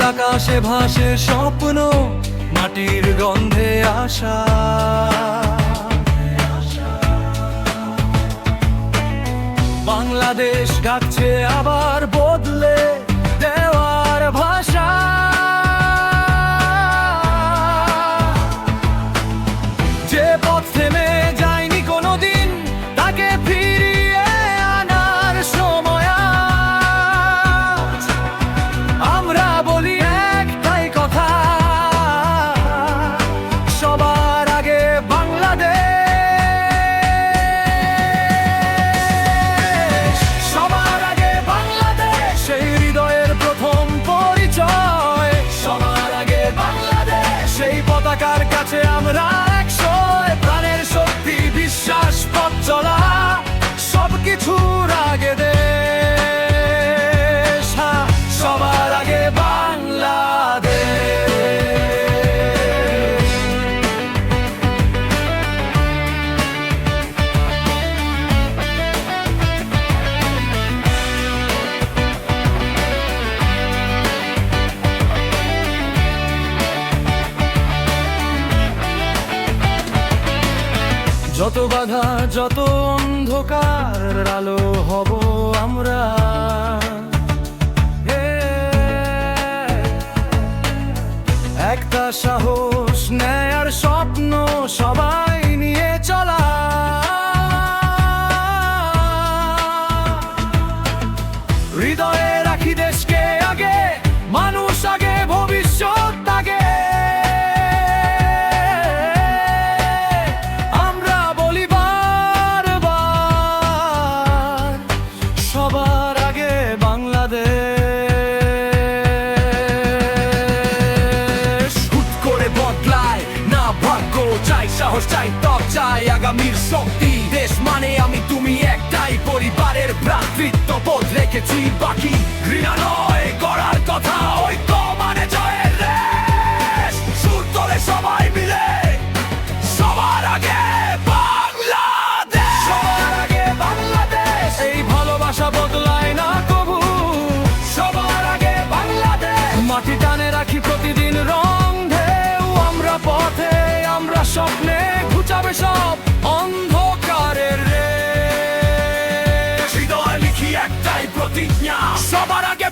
আকাশে ভাসে স্বপ্ন, মাটির গন্ধে আশা। বাংলাদেশ ডাকছে আবার বদলে দেওয়ার ভাষা। যে পথ থেমে যায়নি কোনোদিন, তাকে ফিরিয়ে আনার সময় আজ। আমরা বলি একটাই কথা, সবার আগে বাংলাদেশ। সবার আগে বাংলাদেশ, সেই হৃদয়ের প্রথম পরিচয়। সবার আগে বাংলাদেশ, সেই পতাকার কাছে আমরা প্রাণের শক্তি, বিশ্বাস, পথ চলা, সবকিছুর আগে দেশ। সবার আগে বাংলাদেশ। যত বাধা, যত অন্ধকার, আলো হব আমরা। একটা সাহস, ন্যায়ের স্বপ্ন, সবাই নিয়ে চলা। হৃদয়ে রাখি দেশকে আগে, মানুষ আগে, ভবিষ্যৎ আগে। সবার আগে বাংলাদেশ। হুট করে বদলায় না ভাগ্য, চাই সাহস, চাই ত্বক, চাই আগামীর শক্তি। দেশ মানে আমি তুমি একটাই, পরিবারের ভ্রাতৃত্ববোধ রেখেছি বাকি। ঘৃণা নয়, করার কথা, ঐক্য মানে জয়ের রেশ। সুর তোলে সবাই মিলে, সবার আগে বাংলাদেশ। সবার আগে বাংলাদেশ, এই ভালোবাসা বদলায় না কবু। সবার আগে বাংলাদেশ, মাটি টানে রাখি প্রতিদিন রং ঢেউ। আমরা পথে, আমরা স্বপ্নে, ঘুচাবে সব অন্ধকারের রেশ। হৃদয় লিখি একটাই প্রতিজ্ঞা, সবার আগে